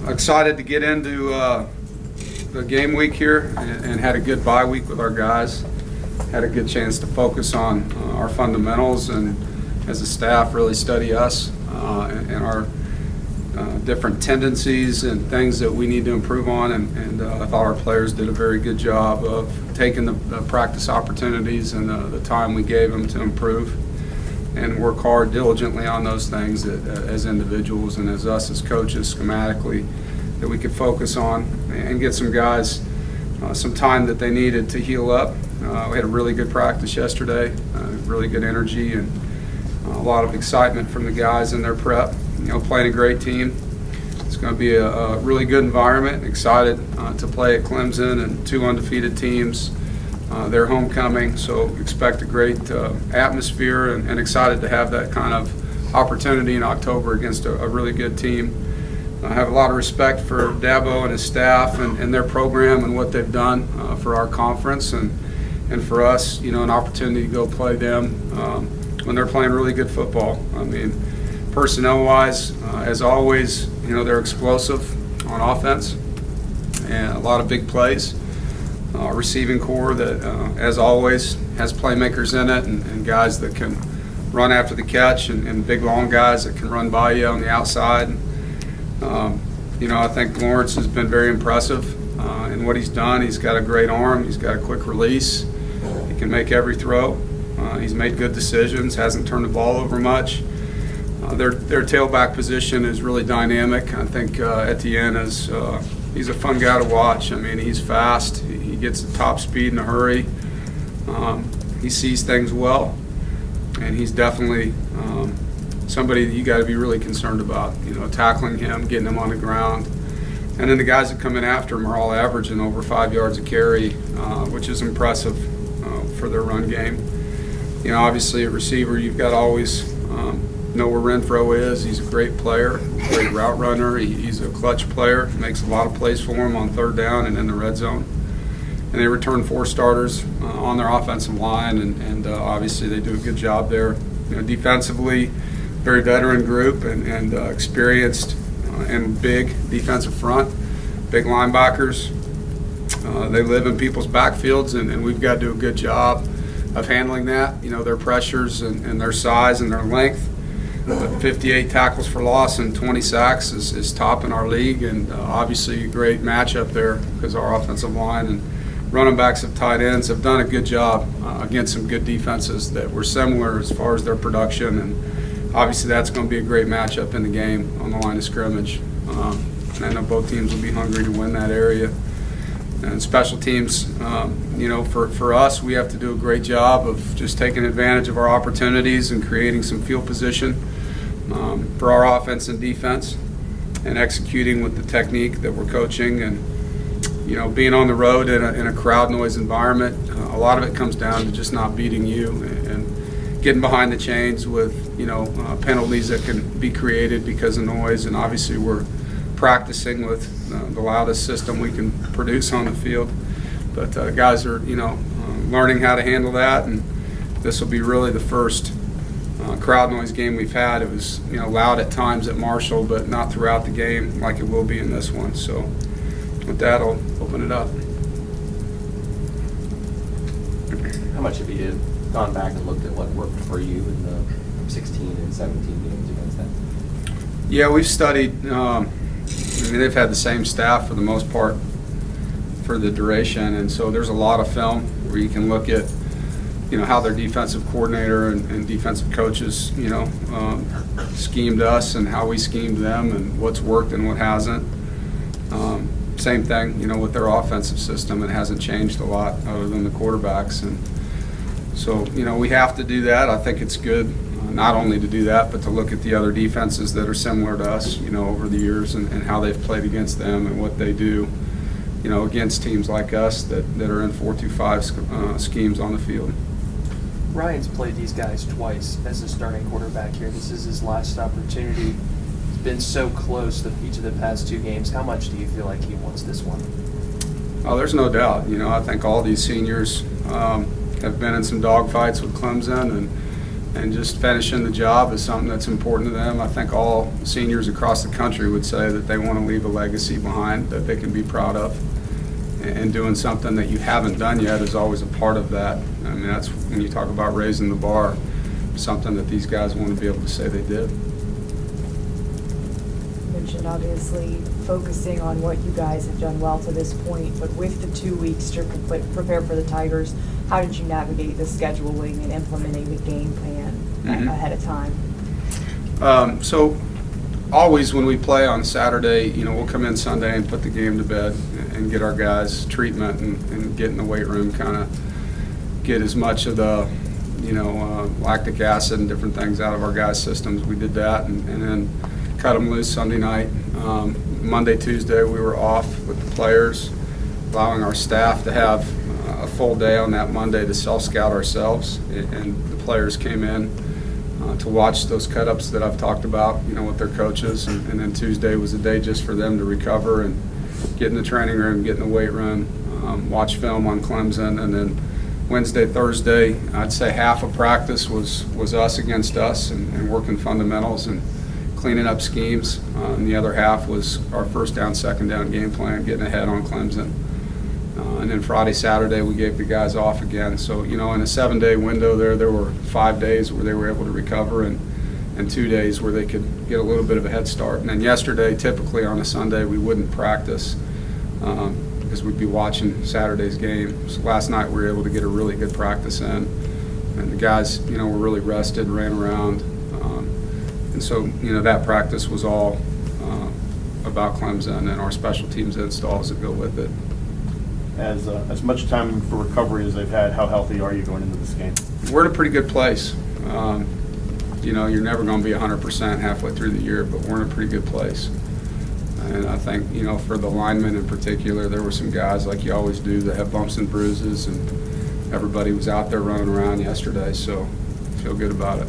Excited to get into the game week here and had a good bye week with our guys. Had a good chance to focus on our fundamentals and as a staff really study us and our different tendencies and things that we need to improve on. And I thought our players did a very good job of taking the practice opportunities and the time we gave them to improve and work hard diligently on those things that, as individuals and as us as coaches schematically, that we could focus on and get some guys some time that they needed to heal up. We had a really good practice yesterday, really good energy and a lot of excitement from the guys in their prep. Playing a great team. It's going to be a really good environment. Excited to play at Clemson and 2 undefeated teams. Their homecoming, so expect a great atmosphere and excited to have that kind of opportunity in October against a really good team. I have a lot of respect for Dabo and his staff and their program and what they've done for our conference and for us, an opportunity to go play them when they're playing really good football. I mean, personnel-wise, as always, they're explosive on offense and a lot of big plays. Receiving core that, as always, has playmakers in it and guys that can run after the catch and big, long guys that can run by you on the outside. I think Lawrence has been very impressive in what he's done. He's got a great arm. He's got a quick release. He can make every throw. He's made good decisions, hasn't turned the ball over much. Their tailback position is really dynamic. I think Etienne is he's a fun guy to watch. I mean, he's fast. He gets the top speed in a hurry. He sees things well, and he's definitely somebody that you got to be really concerned about. Tackling him, getting him on the ground, and then the guys that come in after him are all averaging over 5 yards a carry, which is impressive for their run game. Obviously at receiver, you've got to always know where Renfro is. He's a great player, great route runner. He's a clutch player, makes a lot of plays for him on third down and in the red zone. And they return 4 starters on their offensive line, and obviously they do a good job there. Defensively, very veteran group and experienced and big defensive front, big linebackers. They live in people's backfields, and we've got to do a good job of handling that. Their pressures and their size and their length. But 58 tackles for loss and 20 sacks is top in our league, and obviously a great matchup there because our offensive line and running backs of tight ends have done a good job against some good defenses that were similar as far as their production, and obviously that's going to be a great matchup in the game on the line of scrimmage. And I know both teams will be hungry to win that area. And special teams, for us, we have to do a great job of just taking advantage of our opportunities and creating some field position for our offense and defense and executing with the technique that we're coaching. And, being on the road in a crowd noise environment, a lot of it comes down to just not beating you and getting behind the chains with, penalties that can be created because of noise. And obviously we're practicing with the loudest system we can produce on the field. But guys are, learning how to handle that, and this will be really the first crowd noise game we've had. It was, loud at times at Marshall, but not throughout the game like it will be in this one. So with that, I'll open it up. How much have you gone back and looked at what worked for you in the 16 and 17 games against them? Yeah, we've studied. They've had the same staff for the most part for the duration, and so there's a lot of film where you can look at, how their defensive coordinator and defensive coaches, schemed us and how we schemed them and what's worked and what hasn't. Same thing, with their offensive system. It hasn't changed a lot other than the quarterbacks, and so we have to do that. I think it's good. Not only to do that, but to look at the other defenses that are similar to us, over the years and how they've played against them and what they do, against teams like us that are in 4-2-5 schemes on the field. Ryan's played these guys twice as a starting quarterback here. This is his last opportunity. He's been so close to each of the past 2 games. How much do you feel like he wants this one? Oh, there's no doubt. I think all these seniors have been in some dogfights with Clemson, and just finishing the job is something that's important to them. I think all seniors across the country would say that they want to leave a legacy behind that they can be proud of. And doing something that you haven't done yet is always a part of that. I mean, that's when you talk about raising the bar, something that these guys want to be able to say they did. You mentioned obviously focusing on what you guys have done well to this point, but with the 2 weeks to prepare for the Tigers, how did you navigate the scheduling and implementing the game plan ahead of time? So always when we play on Saturday, we'll come in Sunday and put the game to bed and get our guys treatment and get in the weight room, kind of get as much of the, lactic acid and different things out of our guys' systems. We did that and then cut them loose Sunday night. Monday, Tuesday, we were off with the players, allowing our staff to have a full day on that Monday to self-scout ourselves, and the players came in to watch those cut-ups that I've talked about, with their coaches, and then Tuesday was a day just for them to recover and get in the training room, get in the weight room, watch film on Clemson, and then Wednesday, Thursday, I'd say half of practice was us against us and working fundamentals and cleaning up schemes, and the other half was our first down, second down game plan, getting ahead on Clemson. And then Friday, Saturday, we gave the guys off again. So, in a 7-day window there were 5 days where they were able to recover and 2 days where they could get a little bit of a head start. And then yesterday, typically on a Sunday, we wouldn't practice because we'd be watching Saturday's game. So last night, we were able to get a really good practice in. And the guys, were really rested, ran around. And so, that practice was all about Clemson and our special teams installs that go with it. As much time for recovery as they've had, how healthy are you going into this game? We're in a pretty good place. You're never going to be 100% halfway through the year, but we're in a pretty good place. And I think, for the linemen in particular, there were some guys, like you always do, that have bumps and bruises, and everybody was out there running around yesterday, so I feel good about it.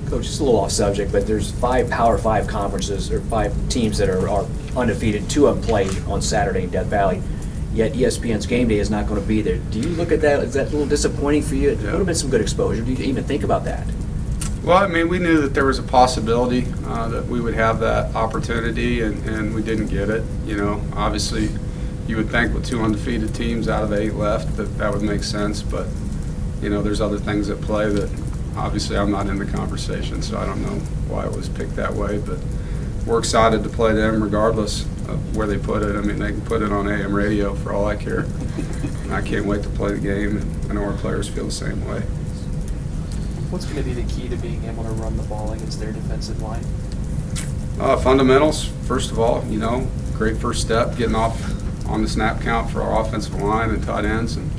Coach, it's a little off subject, but there's 5 Power 5 conferences, or 5 teams that are undefeated. 2 of them play on Saturday in Death Valley. Yet ESPN's game day is not going to be there. Do you look at that? Is that a little disappointing for you? It would have been some good exposure. Do you even think about that? Well, we knew that there was a possibility that we would have that opportunity, and we didn't get it. Obviously, you would think with 2 undefeated teams out of the 8 left that would make sense, but, there's other things at play that obviously I'm not in the conversation, so I don't know why it was picked that way, but we're excited to play them regardless of where they put it. They can put it on AM radio for all I care. And I can't wait to play the game, and I know our players feel the same way. What's going to be the key to being able to run the ball against their defensive line? Fundamentals, first of all, great first step, getting off on the snap count for our offensive line and tight ends. And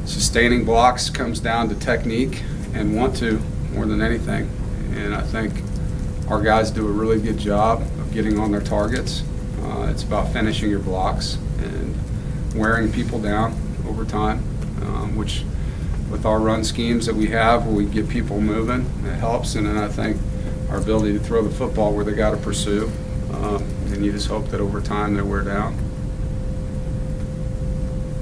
sustaining blocks comes down to technique and want to more than anything. And I think our guys do a really good job of getting on their targets. It's about finishing your blocks and wearing people down over time, which with our run schemes that we have where we get people moving, it helps. And then I think our ability to throw the football where they got to pursue. And you just hope that over time they wear down.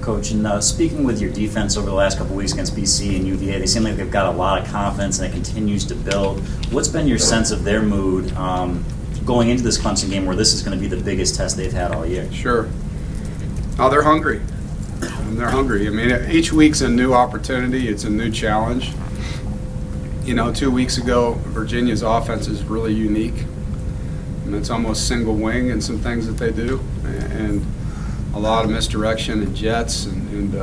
Coach, and speaking with your defense over the last couple of weeks against BC and UVA, they seem like they've got a lot of confidence and it continues to build. What's been your sense of their mood going into this Clemson game where this is going to be the biggest test they've had all year? Sure. Oh, they're hungry. They're hungry. Each week's a new opportunity. It's a new challenge. 2 weeks ago, Virginia's offense is really unique. It's almost single wing in some things that they do. And a lot of misdirection and jets and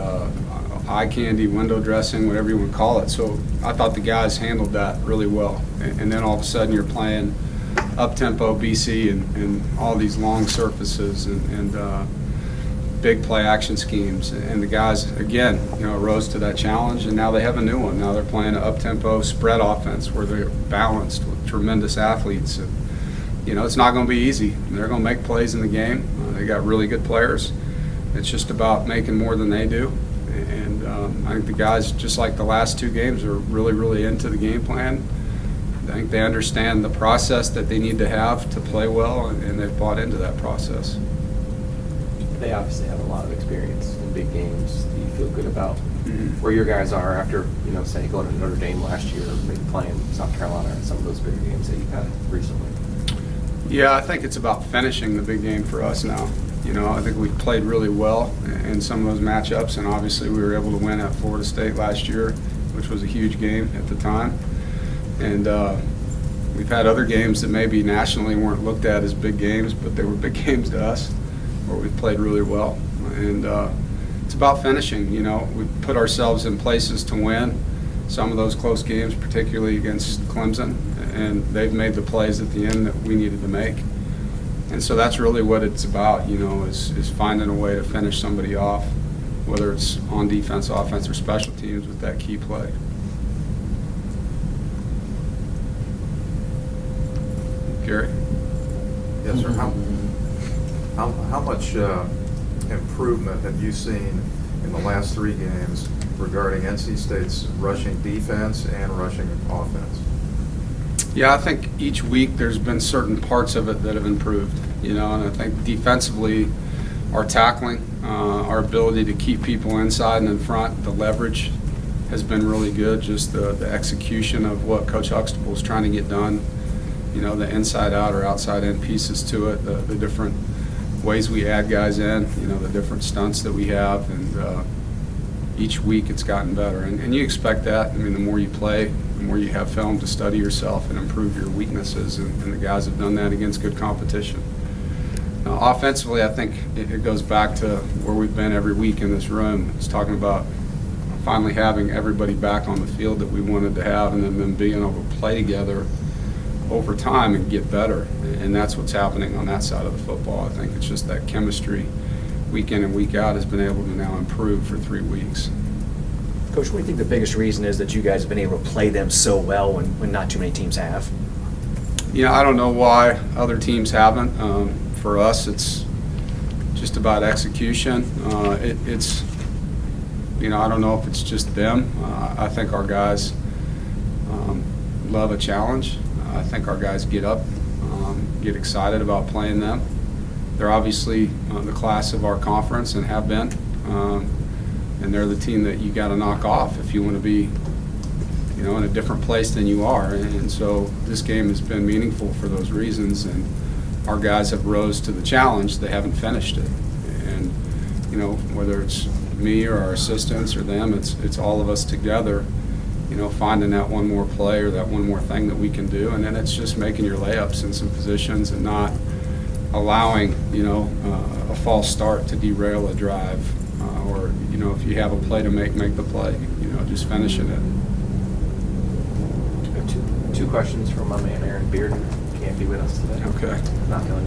eye candy, window dressing, whatever you want to call it. So I thought the guys handled that really well. And then all of a sudden you're playing up-tempo BC and all these long surfaces and big play action schemes. And the guys, again, rose to that challenge, and now they have a new one. Now they're playing an up-tempo spread offense where they're balanced with tremendous athletes. And, it's not going to be easy. They're going to make plays in the game. They got really good players. It's just about making more than they do. And I think the guys, just like the last 2 games, are really, really into the game plan. I think they understand the process that they need to have to play well, and they've bought into that process. They obviously have a lot of experience in big games. Do you feel good about where your guys are after, say, going to Notre Dame last year, or maybe playing South Carolina and some of those bigger games that you've had recently? Yeah, I think it's about finishing the big game for us now. I think we've played really well in some of those matchups, and obviously we were able to win at Florida State last year, which was a huge game at the time. And we've had other games that maybe nationally weren't looked at as big games, but they were big games to us, where we've played really well. And it's about finishing. We've put ourselves in places to win some of those close games, particularly against Clemson, and they've made the plays at the end that we needed to make. And so that's really what it's about, is finding a way to finish somebody off, whether it's on defense, offense, or special teams with that key play. Gary? Yes, sir. How much improvement have you seen in the last 3 games regarding NC State's rushing defense and rushing offense? Yeah, I think each week there's been certain parts of it that have improved, and I think defensively, our tackling, our ability to keep people inside and in front, the leverage has been really good. Just the execution of what Coach Huxtable's trying to get done, the inside out or outside in pieces to it, the different ways we add guys in, the different stunts that we have, and each week it's gotten better. And you expect that. The more you play, the more you have film to study yourself and improve your weaknesses, and the guys have done that against good competition. Offensively, I think it goes back to where we've been every week in this room. It's talking about finally having everybody back on the field that we wanted to have, and then them being able to play together over time and get better. And that's what's happening on that side of the football. I think it's just that chemistry week in and week out has been able to now improve for 3 weeks. Coach, what do you think the biggest reason is that you guys have been able to play them so well when not too many teams have? I don't know why other teams haven't. For us, it's just about execution. It's I don't know if it's just them. I think our guys love a challenge. I think our guys get up, get excited about playing them. They're obviously the class of our conference and have been, and they're the team that you got to knock off if you want to be, in a different place than you are. And so this game has been meaningful for those reasons, and our guys have rose to the challenge. They haven't finished it, and whether it's me or our assistants or them, it's all of us together. Finding that one more play or that one more thing that we can do, and then it's just making your layups in some positions and not allowing a false start to derail a drive, or if you have a play to make the play, just finishing it. I have two questions from my man Aaron Beard, who can't be with us today. Okay. Not feeling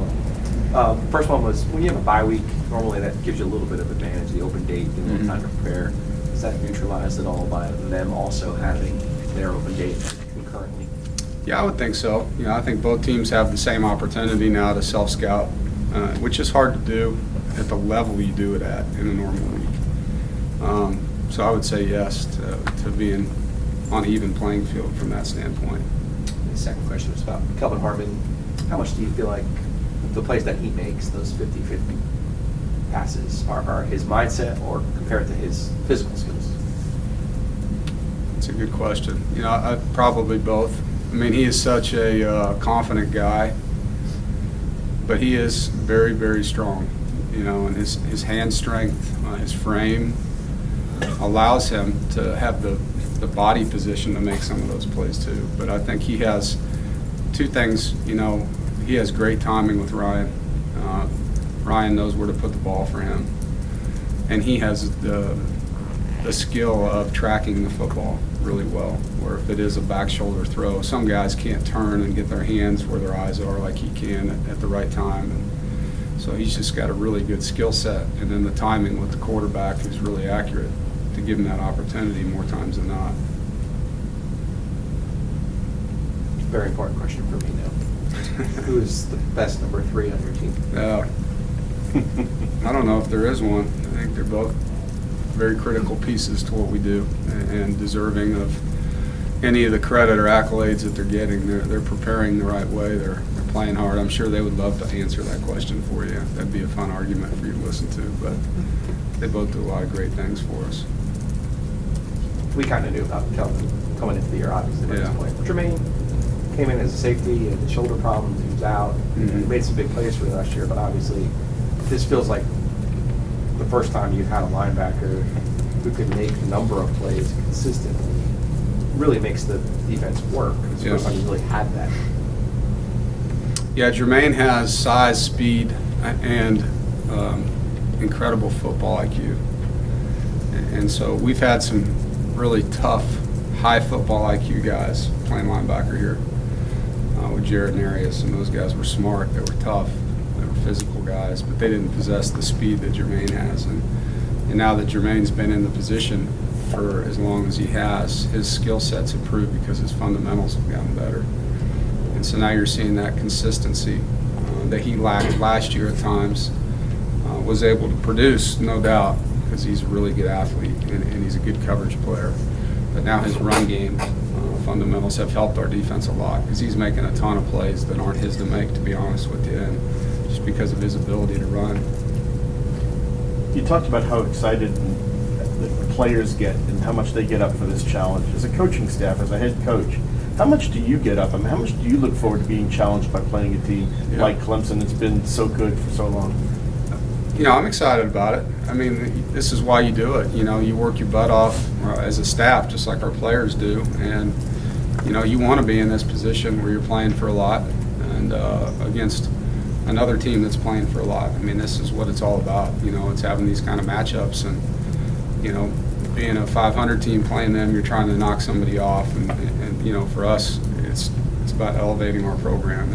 well. First one was, when you have a bye week, normally that gives you a little bit of advantage, the open date, and a little time to prepare. Is that neutralized at all by them also having their open date concurrently? Yeah, I would think so. I think both teams have the same opportunity now to self-scout, which is hard to do at the level you do it at in a normal week. So I would say yes to being on an even playing field from that standpoint. The second question was about Kelvin Harmon. How much do you feel like the plays that he makes, those 50-50 passes, are his mindset or compared to his physical skills? It's a good question. Probably both. He is such a confident guy, but he is very, very strong. And his hand strength, his frame allows him to have the body position to make some of those plays too. But I think he has two things. He has great timing with Ryan. Ryan knows where to put the ball for him, and he has the skill of tracking the football really well, where if it is a back shoulder throw, some guys can't turn and get their hands where their eyes are like he can at the right time. And so he's just got a really good skill set, and then the timing with the quarterback is really accurate to give him that opportunity more times than not. Very important question for me now. Who is the best number 3 on your team? I don't know if there is one. I think they're both very critical pieces to what we do and deserving of any of the credit or accolades that they're getting. They're preparing the right way. They're playing hard. I'm sure they would love to answer that question for you. That'd be a fun argument for you to listen to. But they both do a lot of great things for us. we kind of knew about coming into the year, obviously, at Yeah. this point. Jermaine came in as a safety, he had shoulder problems, he was out. Mhm. He made some big plays for you last year, but obviously, this feels like the first time you've had a linebacker who could make a number of plays consistently. Really makes the defense work. It's the first Yeah. time you really had that. Yeah, Jermaine has size, speed, and incredible football IQ. And so we've had some really tough, high football IQ guys playing linebacker here with Jared and Arias, and those guys were smart, they were tough, they were physical guys, but they didn't possess the speed that Jermaine has. And now that Jermaine's been in the position for as long as he has, his skill set's improved because his fundamentals have gotten better. And so now you're seeing that consistency that he lacked last year at times, was able to produce, no doubt, because he's a really good athlete and he's a good coverage player. But now his run game fundamentals have helped our defense a lot because he's making a ton of plays that aren't his to make, to be honest with you, and just because of his ability to run. You talked about how excited the players get and how much they get up for this challenge. As a coaching staff, as a head coach, how much do you get up? I mean, how much do you look forward to being challenged by playing a team like Clemson that's been so good for so long? You know, I'm excited about it. I mean, this is why you do it. You know, you work your butt off as a staff, just like our players do. And, you know, you want to be in this position where you're playing for a lot and against another team that's playing for a lot. I mean, this is what it's all about. You know, it's having these kind of matchups and, you know, being a 500 team playing them, you're trying to knock somebody off. And you know, for us, it's about elevating our program.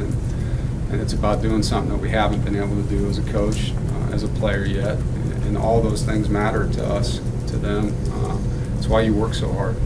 And it's about doing something that we haven't been able to do as a coach, as a player yet. And all those things matter to us, to them. It's why you work so hard.